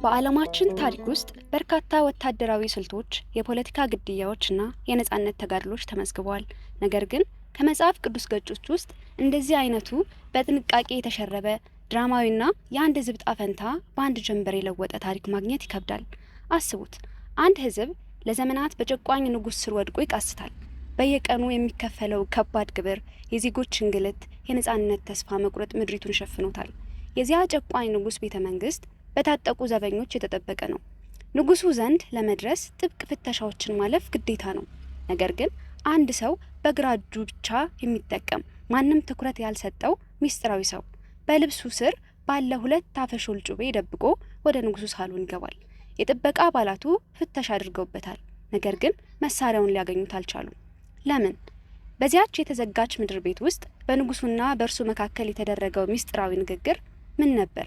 በዓለማችን ታሪክ ውስጥ በርካታ ወታደራዊ ስልቶች፣ የፖለቲካ ግድያዎችና የነጻነት ተጋድሎች ተመዝግበዋል። ነገር ግን ከመጽሐፍ ቅዱስ ገጾች ውስጥ እንደዚህ አይነቱ በጥንቃቄ የተሸረበ ድራማዊና የአንድ ሕዝብ ዕጣ ፈንታ በአንድ ጀንበር የለወጠ ታሪክ ማግኘት ይከብዳል። አስቡት፣ አንድ ሕዝብ ለዘመናት በጨቋኝ ንጉሥ ስር ወድቆ ይቃስታል። በየቀኑ የሚከፈለው ከባድ ግብር፣ የዜጎች እንግልት፣ የነጻነት ተስፋ መቁረጥ ምድሪቱን ሸፍኖታል። የዚያ ጨቋኝ ንጉሥ ቤተ መንግስት በታጠቁ ዘበኞች የተጠበቀ ነው። ንጉሱ ዘንድ ለመድረስ ጥብቅ ፍተሻዎችን ማለፍ ግዴታ ነው። ነገር ግን አንድ ሰው በግራ እጁ ብቻ የሚጠቀም ማንም ትኩረት ያልሰጠው ሚስጥራዊ ሰው በልብሱ ስር ባለ ሁለት አፈሾል ጩቤ ደብቆ ወደ ንጉሱ ሳሎን ይገባል። የጥበቃ አባላቱ ፍተሻ አድርገውበታል። ነገር ግን መሳሪያውን ሊያገኙት አልቻሉም። ለምን? በዚያች የተዘጋች ምድር ቤት ውስጥ በንጉሱና በእርሱ መካከል የተደረገው ሚስጥራዊ ንግግር ምን ነበር?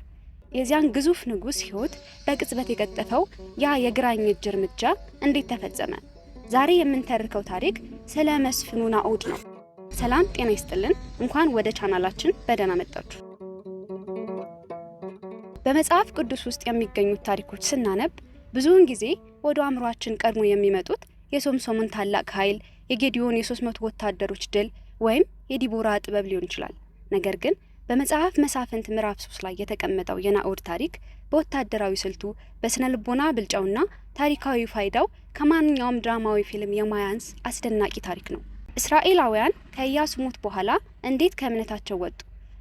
የዚያን ግዙፍ ንጉስ ህይወት በቅጽበት የቀጠፈው ያ የግራኝ እጅ እርምጃ እንዴት ተፈጸመ? ዛሬ የምንተርከው ታሪክ ስለ መስፍኑ ናኦድ ነው። ሰላም ጤና ይስጥልን። እንኳን ወደ ቻናላችን በደህና መጣችሁ። በመጽሐፍ ቅዱስ ውስጥ የሚገኙት ታሪኮች ስናነብ ብዙውን ጊዜ ወደ አእምሯችን ቀድሞ የሚመጡት የሶምሶንን ታላቅ ኃይል፣ የጌዲዮን የ300 ወታደሮች ድል ወይም የዲቦራ ጥበብ ሊሆን ይችላል። ነገር ግን በመጽሐፍ መሳፍንት ምዕራፍ 3 ላይ የተቀመጠው የናኦድ ታሪክ በወታደራዊ ስልቱ፣ በስነ ልቦና ብልጫውና ታሪካዊ ፋይዳው ከማንኛውም ድራማዊ ፊልም የማያንስ አስደናቂ ታሪክ ነው። እስራኤላውያን ከኢያሱ ሞት በኋላ እንዴት ከእምነታቸው ወጡ?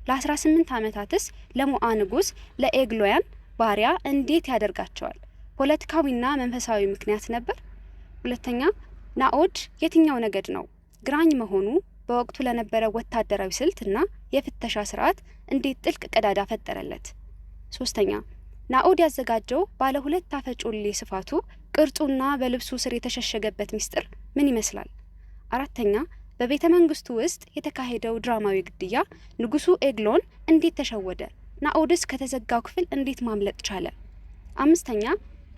ለ18 ዓመታትስ ለሞዓ ንጉስ ለኤግሎያን ባሪያ እንዴት ያደርጋቸዋል? ፖለቲካዊና መንፈሳዊ ምክንያት ነበር? ሁለተኛ፣ ናኦድ የትኛው ነገድ ነው? ግራኝ መሆኑ በወቅቱ ለነበረ ወታደራዊ ስልትና የፍተሻ ስርዓት እንዴት ጥልቅ ቀዳዳ ፈጠረለት? ሶስተኛ፣ ናኦድ ያዘጋጀው ባለ ሁለት አፈጮሌ ስፋቱ፣ ቅርጹና በልብሱ ስር የተሸሸገበት ሚስጥር ምን ይመስላል? አራተኛ፣ በቤተ መንግስቱ ውስጥ የተካሄደው ድራማዊ ግድያ ንጉሱ ኤግሎን እንዴት ተሸወደ? ናኦድስ ከተዘጋው ክፍል እንዴት ማምለጥ ቻለ? አምስተኛ፣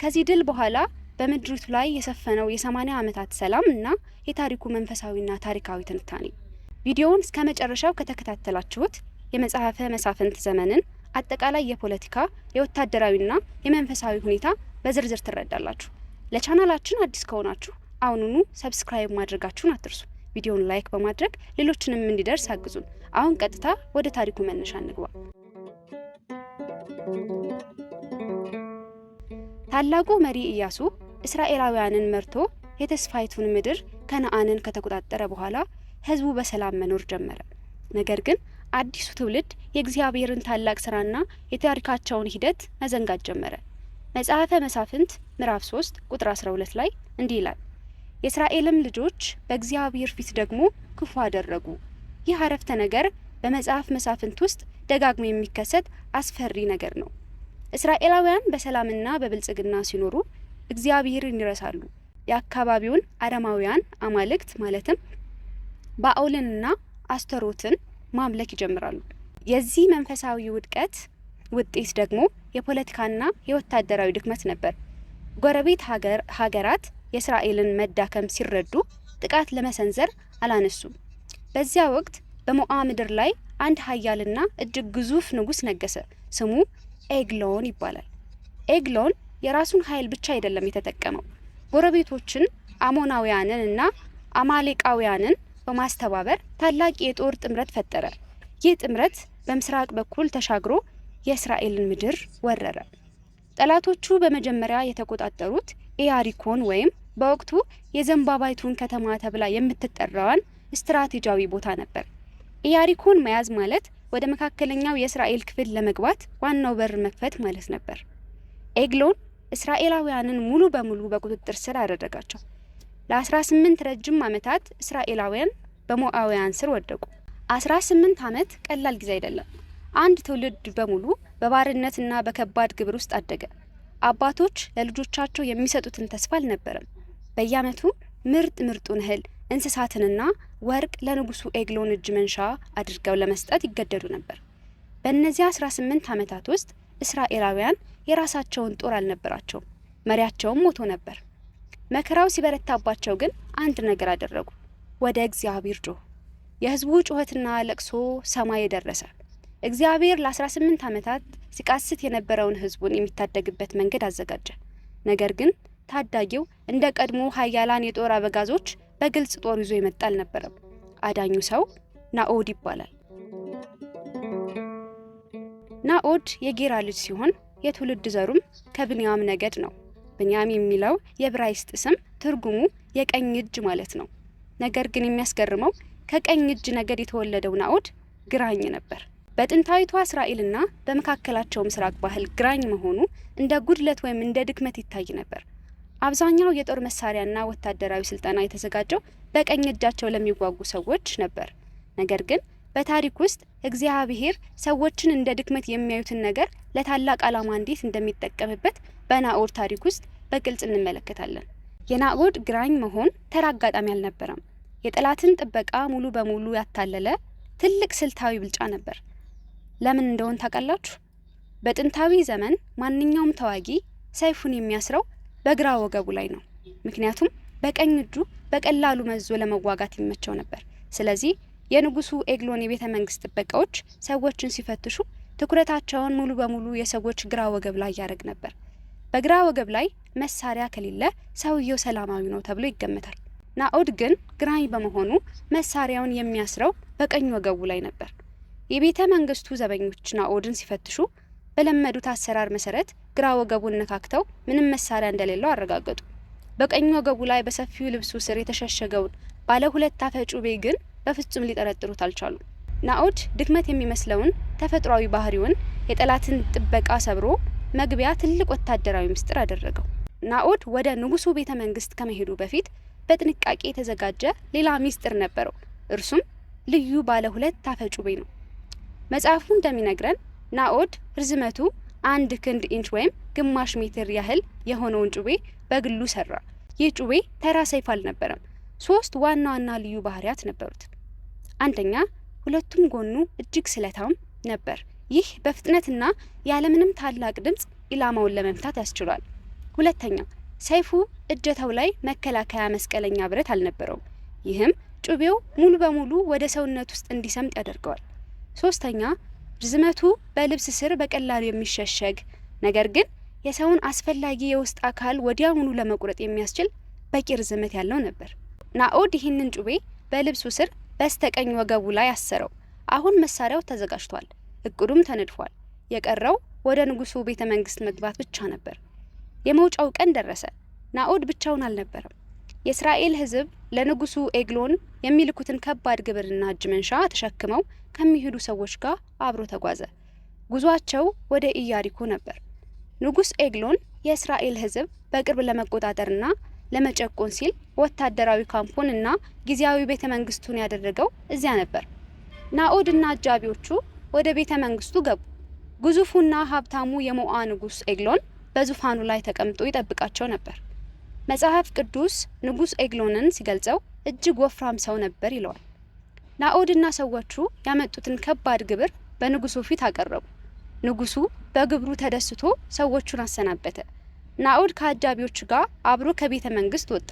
ከዚህ ድል በኋላ በምድሪቱ ላይ የሰፈነው የ80 ዓመታት ሰላም እና የታሪኩ መንፈሳዊና ታሪካዊ ትንታኔ። ቪዲዮውን እስከ መጨረሻው ከተከታተላችሁት የመጽሐፈ መሳፍንት ዘመንን አጠቃላይ የፖለቲካ የወታደራዊና የመንፈሳዊ ሁኔታ በዝርዝር ትረዳላችሁ። ለቻናላችን አዲስ ከሆናችሁ አሁኑኑ ሰብስክራይብ ማድረጋችሁን አትርሱ። ቪዲዮውን ላይክ በማድረግ ሌሎችንም እንዲደርስ አግዙን። አሁን ቀጥታ ወደ ታሪኩ መነሻ እንግባ። ታላቁ መሪ ኢያሱ እስራኤላውያንን መርቶ የተስፋይቱን ምድር ከነዓንን ከተቆጣጠረ በኋላ ህዝቡ በሰላም መኖር ጀመረ። ነገር ግን አዲሱ ትውልድ የእግዚአብሔርን ታላቅ ስራና የታሪካቸውን ሂደት መዘንጋት ጀመረ። መጽሐፈ መሳፍንት ምዕራፍ 3 ቁጥር 12 ላይ እንዲህ ይላል፣ የእስራኤልም ልጆች በእግዚአብሔር ፊት ደግሞ ክፉ አደረጉ። ይህ አረፍተ ነገር በመጽሐፍ መሳፍንት ውስጥ ደጋግሞ የሚከሰት አስፈሪ ነገር ነው። እስራኤላውያን በሰላምና በብልጽግና ሲኖሩ እግዚአብሔርን ይረሳሉ። የአካባቢውን አረማውያን አማልክት ማለትም ባኦልንና አስተሮትን ማምለክ ይጀምራሉ። የዚህ መንፈሳዊ ውድቀት ውጤት ደግሞ የፖለቲካና የወታደራዊ ድክመት ነበር። ጎረቤት ሀገራት የእስራኤልን መዳከም ሲረዱ ጥቃት ለመሰንዘር አላነሱም። በዚያ ወቅት በሞዓ ምድር ላይ አንድ ኃያልና እጅግ ግዙፍ ንጉስ ነገሰ። ስሙ ኤግሎን ይባላል። ኤግሎን የራሱን ኃይል ብቻ አይደለም የተጠቀመው፣ ጎረቤቶችን አሞናውያንን እና አማሌቃውያንን በማስተባበር ታላቅ የጦር ጥምረት ፈጠረ። ይህ ጥምረት በምስራቅ በኩል ተሻግሮ የእስራኤልን ምድር ወረረ። ጠላቶቹ በመጀመሪያ የተቆጣጠሩት ኢያሪኮን ወይም በወቅቱ የዘንባባይቱን ከተማ ተብላ የምትጠራዋን ስትራቴጂያዊ ቦታ ነበር። ኢያሪኮን መያዝ ማለት ወደ መካከለኛው የእስራኤል ክፍል ለመግባት ዋናው በር መክፈት ማለት ነበር። ኤግሎን እስራኤላውያንን ሙሉ በሙሉ በቁጥጥር ስር አደረጋቸው። ለ18 ረጅም ዓመታት እስራኤላውያን በሞዓውያን ስር ወደቁ። 18 ዓመት ቀላል ጊዜ አይደለም። አንድ ትውልድ በሙሉ በባርነትና በከባድ ግብር ውስጥ አደገ። አባቶች ለልጆቻቸው የሚሰጡትን ተስፋ አልነበረም። በየዓመቱ ምርጡን እህል፣ እንስሳትንና ወርቅ ለንጉሱ ኤግሎን እጅ መንሻ አድርገው ለመስጠት ይገደዱ ነበር። በእነዚህ 18 ዓመታት ውስጥ እስራኤላውያን የራሳቸውን ጦር አልነበራቸውም። መሪያቸውም ሞቶ ነበር። መከራው ሲበረታባቸው ግን አንድ ነገር አደረጉ። ወደ እግዚአብሔር ጮሁ። የህዝቡ ጩኸትና ለቅሶ ሰማይ ደረሰ። እግዚአብሔር ለ18 ዓመታት ሲቃስት የነበረውን ሕዝቡን የሚታደግበት መንገድ አዘጋጀ። ነገር ግን ታዳጊው እንደ ቀድሞ ኃያላን የጦር አበጋዞች በግልጽ ጦር ይዞ የመጣ አልነበረም። አዳኙ ሰው ናኦድ ይባላል። ናኦድ የጌራ ልጅ ሲሆን የትውልድ ዘሩም ከብንያም ነገድ ነው። ብንያም የሚለው የዕብራይስጥ ስም ትርጉሙ የቀኝ እጅ ማለት ነው። ነገር ግን የሚያስገርመው ከቀኝ እጅ ነገድ የተወለደው ናኦድ ግራኝ ነበር። በጥንታዊቷ እስራኤልና በመካከላቸው ምስራቅ ባህል ግራኝ መሆኑ እንደ ጉድለት ወይም እንደ ድክመት ይታይ ነበር። አብዛኛው የጦር መሳሪያና ወታደራዊ ስልጠና የተዘጋጀው በቀኝ እጃቸው ለሚዋጉ ሰዎች ነበር። ነገር ግን በታሪክ ውስጥ እግዚአብሔር ሰዎችን እንደ ድክመት የሚያዩትን ነገር ለታላቅ ዓላማ እንዴት እንደሚጠቀምበት በናኦድ ታሪክ ውስጥ በግልጽ እንመለከታለን። የናኦድ ግራኝ መሆን ተራ አጋጣሚ አልነበረም። የጠላትን ጥበቃ ሙሉ በሙሉ ያታለለ ትልቅ ስልታዊ ብልጫ ነበር። ለምን እንደሆነ ታውቃላችሁ? በጥንታዊ ዘመን ማንኛውም ተዋጊ ሰይፉን የሚያስረው በግራ ወገቡ ላይ ነው። ምክንያቱም በቀኝ እጁ በቀላሉ መዞ ለመዋጋት ይመቸው ነበር። ስለዚህ የንጉሱ ኤግሎን የቤተ መንግስት ጥበቃዎች ሰዎችን ሲፈትሹ ትኩረታቸውን ሙሉ በሙሉ የሰዎች ግራ ወገብ ላይ ያደርግ ነበር። በግራ ወገብ ላይ መሳሪያ ከሌለ ሰውየው ሰላማዊ ነው ተብሎ ይገመታል። ናኦድ ግን ግራኝ በመሆኑ መሳሪያውን የሚያስረው በቀኝ ወገቡ ላይ ነበር። የቤተ መንግስቱ ዘበኞች ናኦድን ሲፈትሹ በለመዱት አሰራር መሰረት ግራ ወገቡን ነካክተው ምንም መሳሪያ እንደሌለው አረጋገጡ። በቀኝ ወገቡ ላይ በሰፊው ልብሱ ስር የተሸሸገውን ባለ ሁለት አፈ ጩቤ ግን በፍጹም ሊጠረጥሩት አልቻሉም። ናኦድ ድክመት የሚመስለውን ተፈጥሯዊ ባህሪውን የጠላትን ጥበቃ ሰብሮ መግቢያ ትልቅ ወታደራዊ ምስጢር አደረገው። ናኦድ ወደ ንጉሱ ቤተ መንግስት ከመሄዱ በፊት በጥንቃቄ የተዘጋጀ ሌላ ምስጢር ነበረው። እርሱም ልዩ ባለ ሁለት አፈ ጩቤ ነው። መጽሐፉ እንደሚነግረን ናኦድ ርዝመቱ 1 ክንድ ኢንች ወይም ግማሽ ሜትር ያህል የሆነውን ጩቤ በግሉ ሰራ። ይህ ጩቤ ተራ ሰይፍ አልነበረም። 3 ዋና ዋና ልዩ ባህሪያት ነበሩት። አንደኛ፣ ሁለቱም ጎኑ እጅግ ስለታም ነበር። ይህ በፍጥነትና ያለምንም ታላቅ ድምጽ ኢላማውን ለመምታት ያስችሏል። ሁለተኛ፣ ሰይፉ እጀታው ላይ መከላከያ መስቀለኛ ብረት አልነበረውም። ይህም ጩቤው ሙሉ በሙሉ ወደ ሰውነት ውስጥ እንዲሰምጥ ያደርገዋል። ሶስተኛ፣ ርዝመቱ በልብስ ስር በቀላሉ የሚሸሸግ ነገር ግን የሰውን አስፈላጊ የውስጥ አካል ወዲያውኑ ለመቁረጥ የሚያስችል በቂ ርዝመት ያለው ነበር። ናኦድ ይህንን ጩቤ በልብሱ ስር በስተቀኝ ወገቡ ላይ አሰረው። አሁን መሳሪያው ተዘጋጅቷል፣ እቅዱም ተነድፏል። የቀረው ወደ ንጉሱ ቤተ መንግስት መግባት ብቻ ነበር። የመውጫው ቀን ደረሰ። ናኦድ ብቻውን አልነበረም። የእስራኤል ሕዝብ ለንጉሱ ኤግሎን የሚልኩትን ከባድ ግብርና እጅ መንሻ ተሸክመው ከሚሄዱ ሰዎች ጋር አብሮ ተጓዘ። ጉዟቸው ወደ ኢያሪኮ ነበር። ንጉስ ኤግሎን የእስራኤል ሕዝብ በቅርብ ለመቆጣጠርና ለመጨቆን ሲል ወታደራዊ ካምፑን እና ጊዜያዊ ቤተ መንግስቱን ያደረገው እዚያ ነበር። ናኦድ እና አጃቢዎቹ ወደ ቤተ መንግስቱ ገቡ። ግዙፉና ሀብታሙ የሞዓ ንጉስ ኤግሎን በዙፋኑ ላይ ተቀምጦ ይጠብቃቸው ነበር። መጽሐፍ ቅዱስ ንጉስ ኤግሎንን ሲገልጸው እጅግ ወፍራም ሰው ነበር ይለዋል። ናኦድና ሰዎቹ ያመጡትን ከባድ ግብር በንጉሱ ፊት አቀረቡ። ንጉሱ በግብሩ ተደስቶ ሰዎቹን አሰናበተ። ናኦድ ከአጃቢዎቹ ጋር አብሮ ከቤተ መንግስት ወጣ።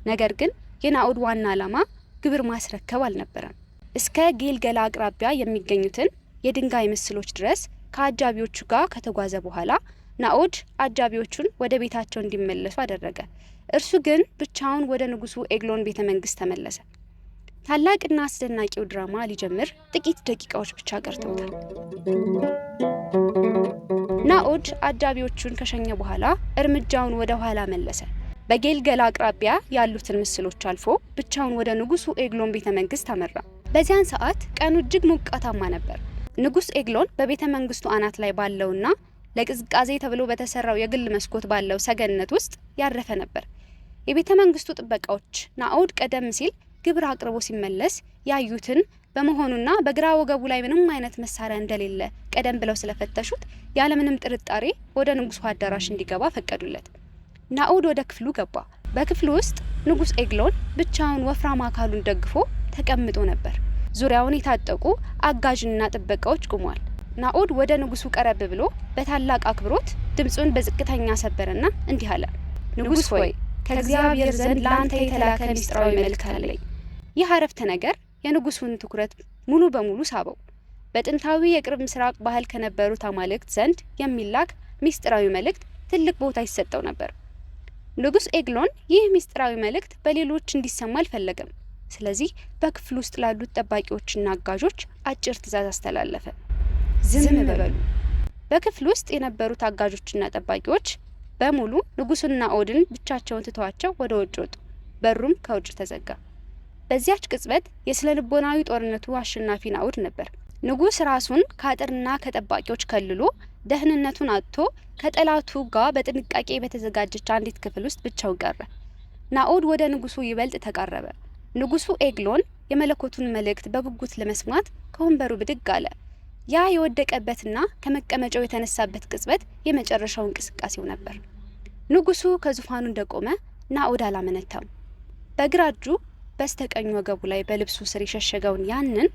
ነገር ግን የናኦድ ዋና ዓላማ ግብር ማስረከብ አልነበረም። እስከ ጌልገላ አቅራቢያ የሚገኙትን የድንጋይ ምስሎች ድረስ ከአጃቢዎቹ ጋር ከተጓዘ በኋላ ናኦድ አጃቢዎቹን ወደ ቤታቸው እንዲመለሱ አደረገ። እርሱ ግን ብቻውን ወደ ንጉሱ ኤግሎን ቤተ መንግስት ተመለሰ። ታላቅና አስደናቂው ድራማ ሊጀምር ጥቂት ደቂቃዎች ብቻ ቀርተውታል። ናኦድ አጃቢዎቹን ከሸኘ በኋላ እርምጃውን ወደ ኋላ መለሰ። በጌልገላ አቅራቢያ ያሉትን ምስሎች አልፎ ብቻውን ወደ ንጉሱ ኤግሎን ቤተ መንግስት አመራ። በዚያን ሰዓት ቀኑ እጅግ ሞቃታማ ነበር። ንጉስ ኤግሎን በቤተ መንግስቱ አናት ላይ ባለውና ለቅዝቃዜ ተብሎ በተሰራው የግል መስኮት ባለው ሰገነት ውስጥ ያረፈ ነበር። የቤተ መንግስቱ ጥበቃዎች ናኦድ ቀደም ሲል ግብር አቅርቦ ሲመለስ ያዩትን በመሆኑና በግራ ወገቡ ላይ ምንም አይነት መሳሪያ እንደሌለ ቀደም ብለው ስለፈተሹት ያለምንም ጥርጣሬ ወደ ንጉሱ አዳራሽ እንዲገባ ፈቀዱለት። ናኦድ ወደ ክፍሉ ገባ። በክፍሉ ውስጥ ንጉስ ኤግሎን ብቻውን ወፍራም አካሉን ደግፎ ተቀምጦ ነበር። ዙሪያውን የታጠቁ አጋዥና ጥበቃዎች ቆመዋል። ናኦድ ወደ ንጉሱ ቀረብ ብሎ በታላቅ አክብሮት ድምጹን በዝቅተኛ ሰበረና እንዲህ አለ። ንጉስ ሆይ፣ ከእግዚአብሔር ዘንድ ለአንተ የተላከ ሚስጥራዊ መልእክት አለኝ። ይህ አረፍተ ነገር የንጉሱን ትኩረት ሙሉ በሙሉ ሳበው። በጥንታዊ የቅርብ ምስራቅ ባህል ከነበሩት አማልክት ዘንድ የሚላክ ሚስጥራዊ መልእክት ትልቅ ቦታ ይሰጠው ነበር። ንጉስ ኤግሎን ይህ ሚስጥራዊ መልእክት በሌሎች እንዲሰማ አልፈለገም። ስለዚህ በክፍሉ ውስጥ ላሉት ጠባቂዎችና አጋዦች አጭር ትዕዛዝ አስተላለፈ። ዝም በሉ። በክፍሉ ውስጥ የነበሩት አጋዦችና ጠባቂዎች በሙሉ ንጉሱና ናኦድን ብቻቸውን ትተዋቸው ወደ ውጭ ወጡ። በሩም ከውጭ ተዘጋ። በዚያች ቅጽበት የስነ ልቦናዊ ጦርነቱ አሸናፊ ናኦድ ነበር። ንጉስ ራሱን ከአጥርና ከጠባቂዎች ከልሎ ደህንነቱን አጥቶ ከጠላቱ ጋር በጥንቃቄ በተዘጋጀች አንዲት ክፍል ውስጥ ብቻውን ቀረ። ናኦድ ወደ ንጉሱ ይበልጥ ተቃረበ። ንጉሱ ኤግሎን የመለኮቱን መልእክት በጉጉት ለመስማት ከወንበሩ ብድግ አለ። ያ የወደቀበትና ከመቀመጫው የተነሳበት ቅጽበት የመጨረሻው እንቅስቃሴው ነበር። ንጉሱ ከዙፋኑ እንደቆመ ናኦድ አላመነታም። በግራ እጁ በስተቀኝ ወገቡ ላይ በልብሱ ስር የሸሸገውን ያንን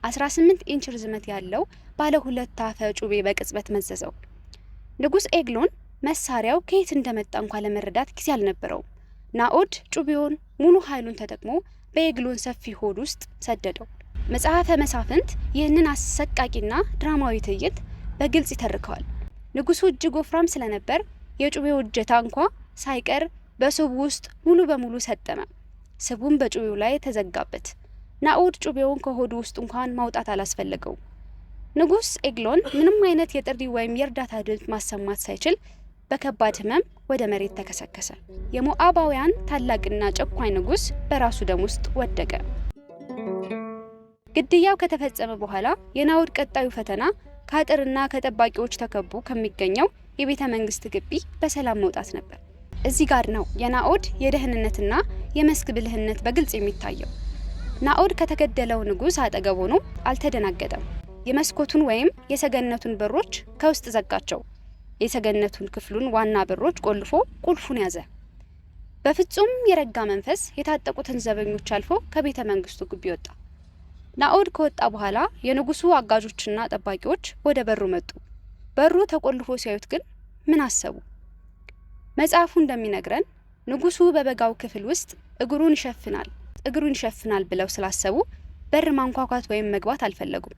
18 ኢንች ርዝመት ያለው ባለ 2 አፈ ጩቤ በቅጽበት መዘዘው። ንጉስ ኤግሎን መሳሪያው ከየት እንደመጣ እንኳን ለመረዳት ጊዜ አልነበረውም። ናኦድ ጩቤውን ሙሉ ኃይሉን ተጠቅሞ በኤግሎን ሰፊ ሆድ ውስጥ ሰደደው። መጽሐፈ መሳፍንት ይህንን አሰቃቂና ድራማዊ ትዕይንት በግልጽ ይተርከዋል። ንጉሱ እጅግ ወፍራም ስለነበር የጩቤው እጀታ እንኳ ሳይቀር በስቡ ውስጥ ሙሉ በሙሉ ሰጠመ። ስቡም በጩቤው ላይ ተዘጋበት። ናኦድ ጩቤውን ከሆዱ ውስጥ እንኳን ማውጣት አላስፈለገውም። ንጉስ ኤግሎን ምንም አይነት የጥሪ ወይም የእርዳታ ድምፅ ማሰማት ሳይችል በከባድ ህመም ወደ መሬት ተከሰከሰ። የሞአባውያን ታላቅና ጨቋኝ ንጉስ በራሱ ደም ውስጥ ወደቀ። ግድያው ከተፈጸመ በኋላ የናኦድ ቀጣዩ ፈተና ከአጥርና ከጠባቂዎች ተከቦ ከሚገኘው የቤተ መንግስት ግቢ በሰላም መውጣት ነበር። እዚህ ጋር ነው የናኦድ የደህንነትና የመስክ ብልህነት በግልጽ የሚታየው። ናኦድ ከተገደለው ንጉስ አጠገብ ሆኖ አልተደናገጠም። የመስኮቱን ወይም የሰገነቱን በሮች ከውስጥ ዘጋቸው። የሰገነቱን ክፍሉን ዋና በሮች ቆልፎ ቁልፉን ያዘ። በፍጹም የረጋ መንፈስ የታጠቁትን ዘበኞች አልፎ ከቤተ መንግስቱ ግቢ ወጣ። ናኦድ ከወጣ በኋላ የንጉሱ አጋዦችና ጠባቂዎች ወደ በሩ መጡ። በሩ ተቆልፎ ሲያዩት ግን ምን አሰቡ? መጽሐፉ እንደሚነግረን ንጉሱ በበጋው ክፍል ውስጥ እግሩን ይሸፍናል ብለው ስላሰቡ በር ማንኳኳት ወይም መግባት አልፈለጉም።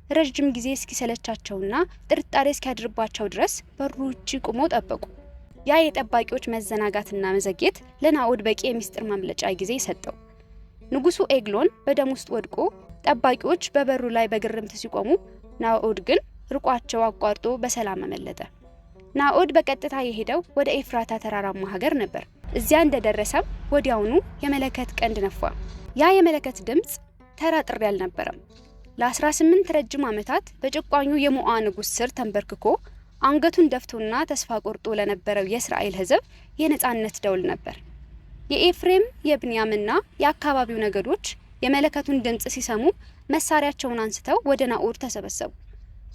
ረጅም ጊዜ እስኪሰለቻቸውና ጥርጣሬ እስኪያድርባቸው ድረስ በሩ ውጪ ቆመው ጠበቁ። ያ የጠባቂዎች መዘናጋትና መዘግየት ለናኦድ በቂ የሚስጥር ማምለጫ ጊዜ ሰጠው። ንጉሱ ኤግሎን በደም ውስጥ ወድቆ ጠባቂዎች በበሩ ላይ በግርምት ሲቆሙ፣ ናኦድ ግን ርቋቸው አቋርጦ በሰላም አመለጠ። ናኦድ በቀጥታ የሄደው ወደ ኤፍራታ ተራራማ ሀገር ነበር። እዚያ እንደደረሰም ወዲያውኑ የመለከት ቀንድ ነፋ። ያ የመለከት ድምጽ ተራ ጥሪ አልነበረም። ለ18 ረጅም ዓመታት በጭቋኙ የሞዓ ንጉስ ስር ተንበርክኮ አንገቱን ደፍቶና ተስፋ ቆርጦ ለነበረው የእስራኤል ሕዝብ የነጻነት ደውል ነበር። የኤፍሬም የብንያምና የአካባቢው ነገዶች የመለከቱን ድምጽ ሲሰሙ መሳሪያቸውን አንስተው ወደ ናኦድ ተሰበሰቡ።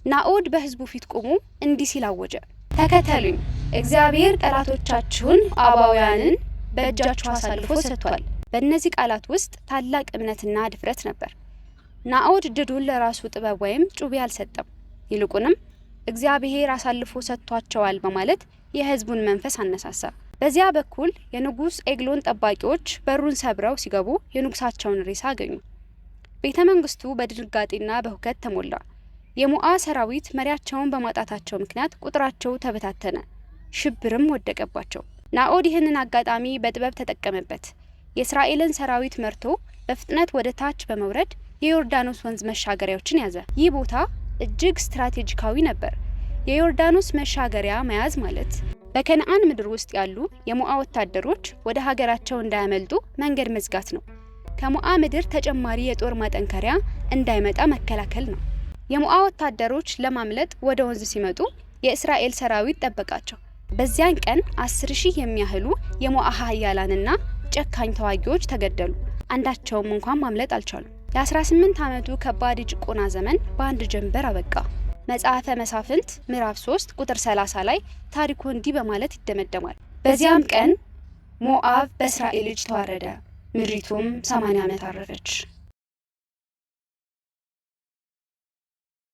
ናኦድ በሕዝቡ ፊት ቆሞ እንዲህ ሲል አወጀ። ተከተሉኝ፣ እግዚአብሔር ጠላቶቻችሁን አባውያንን በእጃችሁ አሳልፎ ሰጥቷል። በእነዚህ ቃላት ውስጥ ታላቅ እምነትና ድፍረት ነበር። ናኦድ ድሉን ለራሱ ጥበብ ወይም ጩቤ አልሰጠም። ይልቁንም እግዚአብሔር አሳልፎ ሰጥቷቸዋል በማለት የህዝቡን መንፈስ አነሳሳ። በዚያ በኩል የንጉስ ኤግሎን ጠባቂዎች በሩን ሰብረው ሲገቡ የንጉሳቸውን ሬሳ አገኙ። ቤተ መንግስቱ በድንጋጤና በሁከት ተሞላ። የሞዓ ሰራዊት መሪያቸውን በማጣታቸው ምክንያት ቁጥራቸው ተበታተነ፣ ሽብርም ወደቀባቸው። ናኦድ ይህንን አጋጣሚ በጥበብ ተጠቀመበት። የእስራኤልን ሰራዊት መርቶ በፍጥነት ወደ ታች በመውረድ የዮርዳኖስ ወንዝ መሻገሪያዎችን ያዘ። ይህ ቦታ እጅግ ስትራቴጂካዊ ነበር። የዮርዳኖስ መሻገሪያ መያዝ ማለት በከነዓን ምድር ውስጥ ያሉ የሞዓ ወታደሮች ወደ ሀገራቸው እንዳያመልጡ መንገድ መዝጋት ነው። ከሞዓ ምድር ተጨማሪ የጦር ማጠንከሪያ እንዳይመጣ መከላከል ነው። የሞዓ ወታደሮች ለማምለጥ ወደ ወንዝ ሲመጡ የእስራኤል ሰራዊት ጠበቃቸው። በዚያን ቀን 10,000 የሚያህሉ የሞዓ ኃያላንና ጨካኝ ተዋጊዎች ተገደሉ። አንዳቸውም እንኳን ማምለጥ አልቻሉም። የ18 ዓመቱ ከባድ ጭቆና ዘመን በአንድ ጀንበር አበቃ። መጽሐፈ መሳፍንት ምዕራፍ 3 ቁጥር 30 ላይ ታሪኩ እንዲህ በማለት ይደመደማል። በዚያም ቀን ሞዓብ በእስራኤል እጅ ተዋረደ፣ ምድሪቱም 80 ዓመት አረፈች።